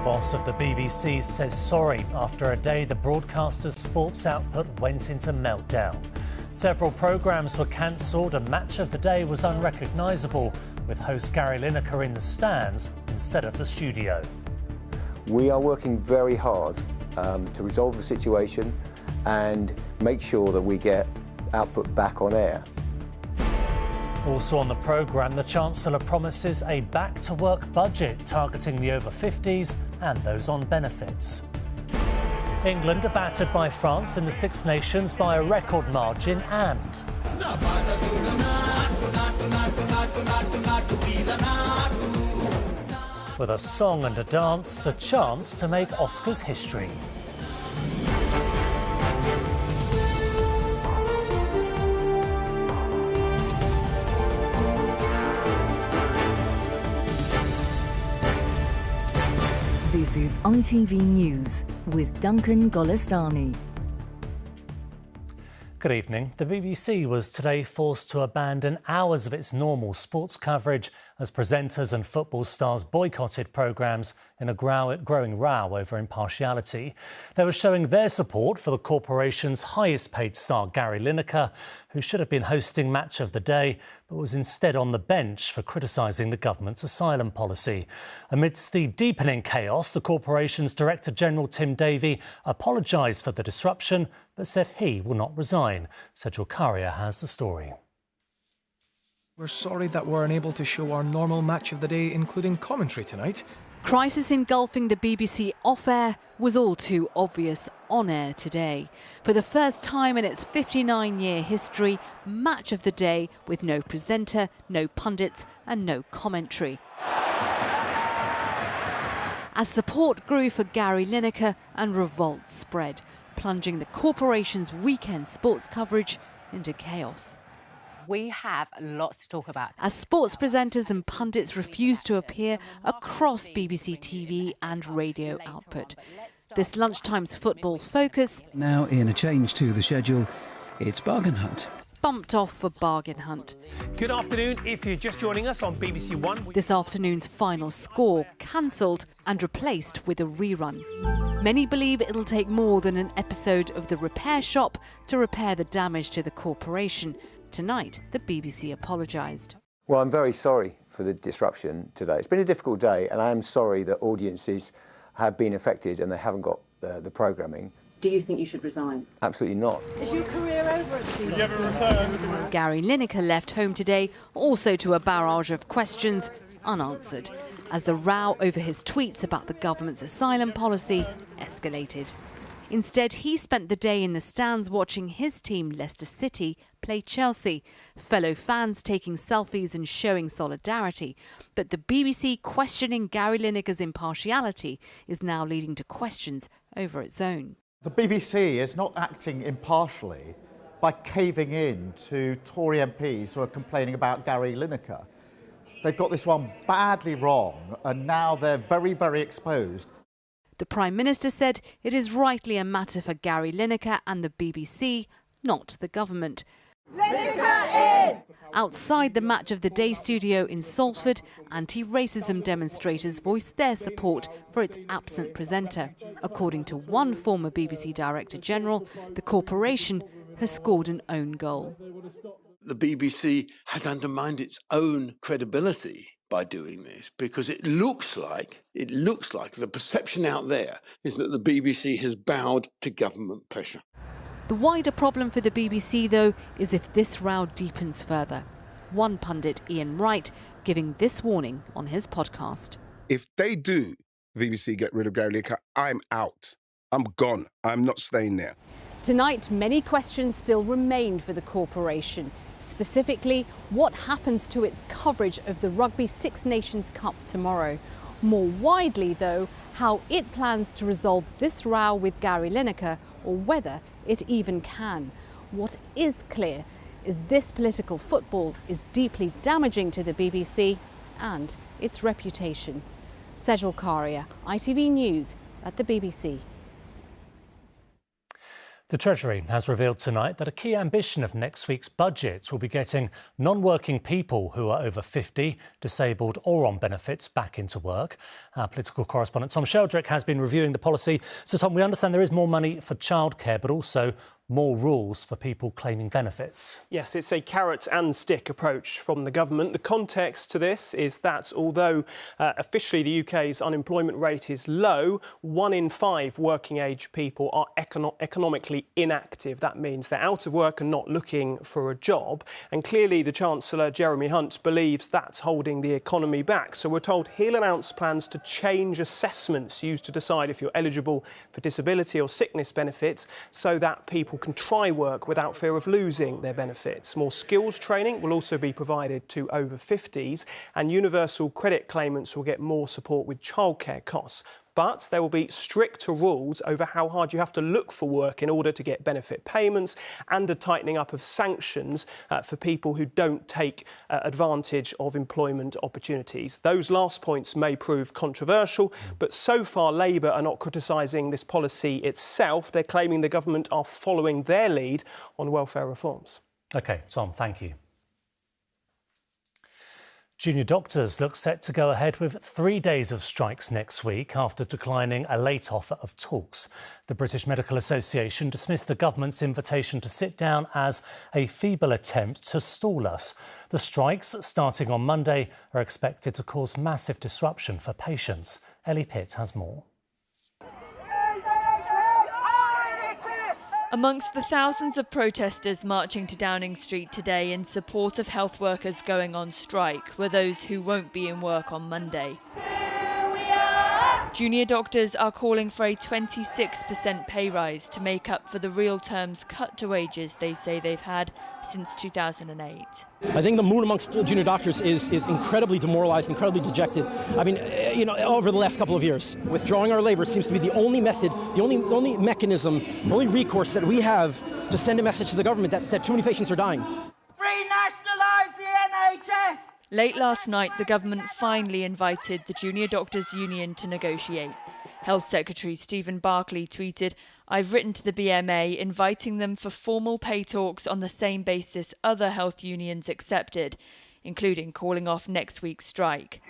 boss of the BBC says sorry after a day the broadcaster's sports output went into meltdown. Several programmes were cancelled and Match of the Day was unrecognisable, with host Gary Lineker in the stands instead of the studio. We are working very hard to resolve the situation and make sure that we get output back on air. Also on the programme, the Chancellor promises a back-to-work budget targeting the over 50s and those on benefits. England are battered by France in the Six Nations by a record margin and... with a song and a dance, the chance to make Oscars history. This is ITV News with Duncan Golestani. Good evening. The BBC was today forced to abandon hours of its normal sports coverage as presenters and football stars boycotted programmes in a growing row over impartiality. They were showing their support for the corporation's highest paid star, Gary Lineker, who should have been hosting Match of the Day, but was instead on the bench for criticising the government's asylum policy. Amidst the deepening chaos, the corporation's Director General Tim Davie apologised for the disruption, but said he will not resign. Sejal Karia has the story. We're sorry that we're unable to show our normal Match of the Day, including commentary tonight. Crisis engulfing the BBC off-air was all too obvious on-air today. For the first time in its 59-year history, Match of the Day with no presenter, no pundits and no commentary. As support grew for Gary Lineker and revolt spread, plunging the corporation's weekend sports coverage into chaos. We have lots to talk about. As sports presenters and pundits refused to appear across BBC TV and radio output. This lunchtime's football focus, now in a change to the schedule, it's Bargain Hunt. Bumped off for Bargain Hunt. Good afternoon, if you're just joining us on BBC One. This afternoon's final score cancelled and replaced with a rerun. Many believe it'll take more than an episode of The Repair Shop to repair the damage to the corporation. Tonight, the BBC apologised. Well, I'm very sorry for the disruption today. It's been a difficult day, and I am sorry that audiences have been affected and they haven't got the programming. Do you think you should resign? Absolutely not. Is your career over at the BBC? You have a return. Gary Lineker left home today also to a barrage of questions unanswered as the row over his tweets about the government's asylum policy escalated. Instead, he spent the day in the stands watching his team, Leicester City, play Chelsea, fellow fans taking selfies and showing solidarity. But the BBC questioning Gary Lineker's impartiality is now leading to questions over its own. The BBC is not acting impartially by caving in to Tory MPs who are complaining about Gary Lineker. They've got this one badly wrong, and now they're very, very exposed. The Prime Minister said it is rightly a matter for Gary Lineker and the BBC, not the government. Lineker in! Outside the Match of the Day studio in Salford, anti-racism demonstrators voiced their support for its absent presenter. According to one former BBC Director General, the corporation has scored an own goal. The BBC has undermined its own credibility by doing this, because it looks like the perception out there is that the BBC has bowed to government pressure. The wider problem for the BBC, though, is if this row deepens further. One pundit, Ian Wright, giving this warning on his podcast. If they do, BBC get rid of Gary Lineker, I'm out. I'm gone. I'm not staying there. Tonight, many questions still remain for the corporation. Specifically, what happens to its coverage of the Rugby Six Nations Cup tomorrow? More widely, though, how it plans to resolve this row with Gary Lineker, or whether it even can. What is clear is this political football is deeply damaging to the BBC and its reputation. Sejal Karia, ITV News at the BBC. The Treasury has revealed tonight that a key ambition of next week's budget will be getting non-working people who are over 50, disabled or on benefits back into work. Our political correspondent Tom Sheldrick has been reviewing the policy. So, Tom, we understand there is more money for childcare, but also more rules for people claiming benefits. Yes, it's a carrot and stick approach from the government. The context to this is that although officially the UK's unemployment rate is low, 1 in 5 working age people are economically inactive. That means they're out of work and not looking for a job. And clearly the Chancellor, Jeremy Hunt, believes that's holding the economy back. So we're told he'll announce plans to change assessments used to decide if you're eligible for disability or sickness benefits so that people can try work without fear of losing their benefits. More skills training will also be provided to over 50s, and universal credit claimants will get more support with childcare costs. But there will be stricter rules over how hard you have to look for work in order to get benefit payments, and a tightening up of sanctions for people who don't take advantage of employment opportunities. Those last points may prove controversial, but so far Labour are not criticising this policy itself. They're claiming the government are following their lead on welfare reforms. OK, Tom, thank you. Junior doctors look set to go ahead with 3 days of strikes next week after declining a late offer of talks. The British Medical Association dismissed the government's invitation to sit down as a feeble attempt to stall us. The strikes, starting on Monday, are expected to cause massive disruption for patients. Ellie Pitt has more. Amongst the thousands of protesters marching to Downing Street today in support of health workers going on strike were those who won't be in work on Monday. Junior doctors are calling for a 26% pay rise to make up for the real terms cut to wages they say they've had since 2008. I think the mood amongst junior doctors is incredibly demoralised, incredibly dejected. I mean, over the last couple of years, withdrawing our labour seems to be the only method, the only mechanism, the only recourse that we have to send a message to the government that too many patients are dying. Renationalise the NHS! Late last night, the government finally invited the Junior Doctors Union to negotiate. Health Secretary Stephen Barclay tweeted, "I've written to the BMA inviting them for formal pay talks on the same basis other health unions accepted, including calling off next week's strike."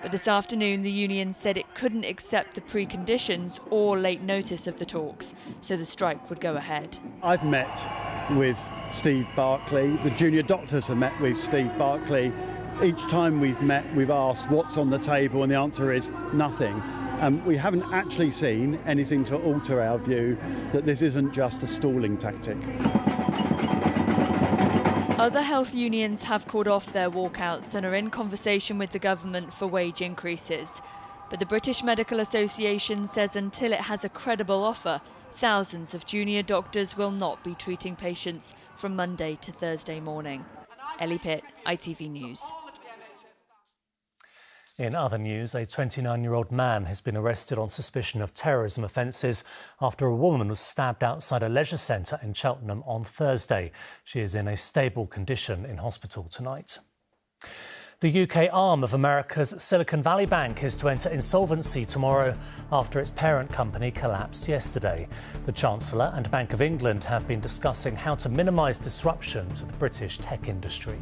But this afternoon, the union said it couldn't accept the preconditions or late notice of the talks, so the strike would go ahead. I've met with Steve Barclay. The junior doctors have met with Steve Barclay. Each time we've met, we've asked what's on the table, and the answer is nothing. We haven't actually seen anything to alter our view that this isn't just a stalling tactic. Other health unions have called off their walkouts and are in conversation with the government for wage increases. But the British Medical Association says until it has a credible offer, thousands of junior doctors will not be treating patients from Monday to Thursday morning. Ellie Pitt, ITV News. In other news, a 29-year-old man has been arrested on suspicion of terrorism offences after a woman was stabbed outside a leisure centre in Cheltenham on Thursday. She is in a stable condition in hospital tonight. The UK arm of America's Silicon Valley Bank is to enter insolvency tomorrow after its parent company collapsed yesterday. The Chancellor and Bank of England have been discussing how to minimise disruption to the British tech industry.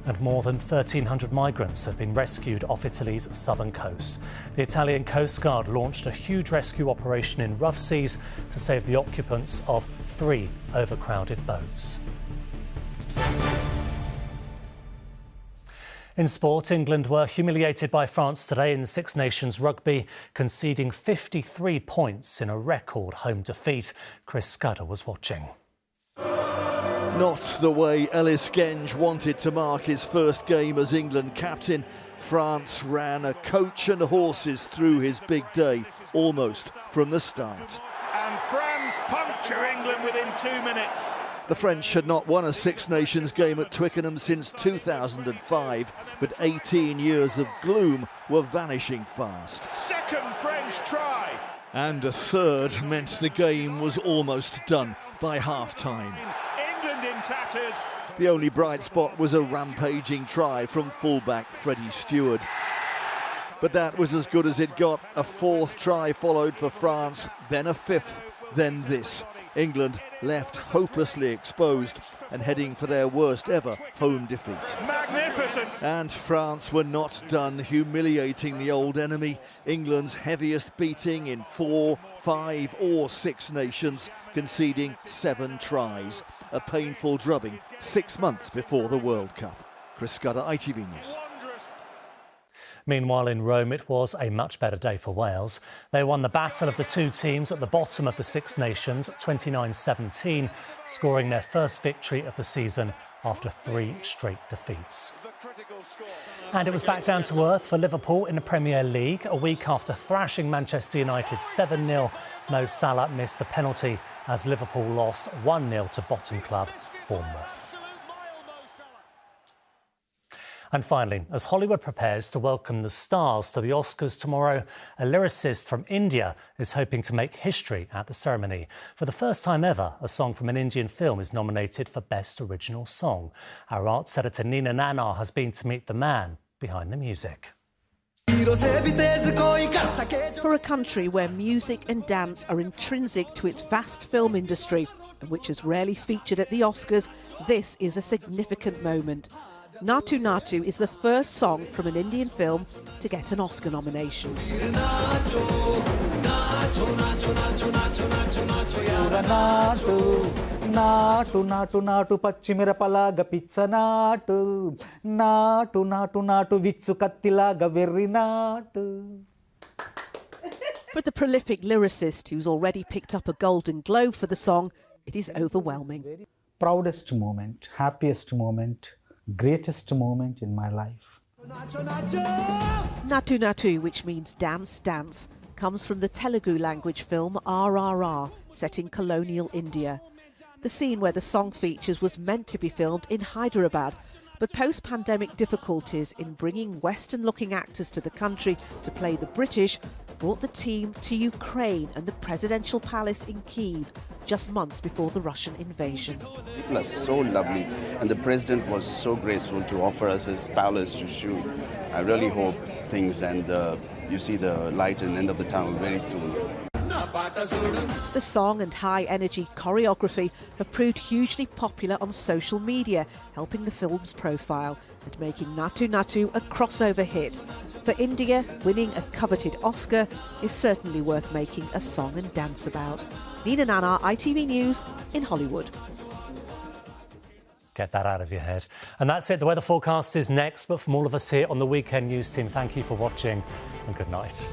And more than 1,300 migrants have been rescued off Italy's southern coast. The Italian Coast Guard launched a huge rescue operation in rough seas to save the occupants of 3 overcrowded boats. In sport, England were humiliated by France today in the Six Nations rugby, conceding 53 points in a record home defeat. Chris Scudder was watching. Not the way Ellis Genge wanted to mark his first game as England captain. France ran a coach and horses through his big day, almost from the start. And France puncture England within 2 minutes. The French had not won a Six Nations game at Twickenham since 2005, but 18 years of gloom were vanishing fast. Second French try. And a third meant the game was almost done by half-time. England in tatters. The only bright spot was a rampaging try from fullback Freddie Stewart. But that was as good as it got. A fourth try followed for France, then a fifth. then this. England left hopelessly exposed and heading for their worst ever home defeat. Magnificent! And France were not done humiliating the old enemy. England's heaviest beating in 4, 5 or 6 nations, conceding 7 tries. A painful drubbing 6 months before the World Cup. Chris Scudder, ITV News. Meanwhile, in Rome, it was a much better day for Wales. They won the battle of the two teams at the bottom of the Six Nations, 29-17, scoring their first victory of the season after 3 straight defeats. And it was back down to earth for Liverpool in the Premier League. A week after thrashing Manchester United 7-0, Mo Salah missed a penalty as Liverpool lost 1-0 to bottom club Bournemouth. And finally, as Hollywood prepares to welcome the stars to the Oscars tomorrow, a lyricist from India is hoping to make history at the ceremony. For the first time ever, a song from an Indian film is nominated for Best Original Song. Our arts editor Nina Nanar has been to meet the man behind the music. For a country where music and dance are intrinsic to its vast film industry, and which is rarely featured at the Oscars, this is a significant moment. Natu Natu is the first song from an Indian film to get an Oscar nomination. For the prolific lyricist who's already picked up a Golden Globe for the song, it is overwhelming. Proudest moment, happiest moment, greatest moment in my life. Natu Natu, which means dance, dance, comes from the Telugu language film RRR, set in colonial India. The scene where the song features was meant to be filmed in Hyderabad, but post-pandemic difficulties in bringing Western-looking actors to the country to play the British brought the team to Ukraine and the presidential palace in Kyiv, just months before the Russian invasion. People are so lovely, and the president was so graceful to offer us his palace to shoot. I really hope things and you see the light and end of the tunnel very soon. The song and high-energy choreography have proved hugely popular on social media, helping the film's profile and making Natu Natu a crossover hit. For India, winning a coveted Oscar is certainly worth making a song and dance about. Nina Nanar, ITV News in Hollywood. Get that out of your head. And that's it. The weather forecast is next, but from all of us here on the Weekend News team, thank you for watching and good night.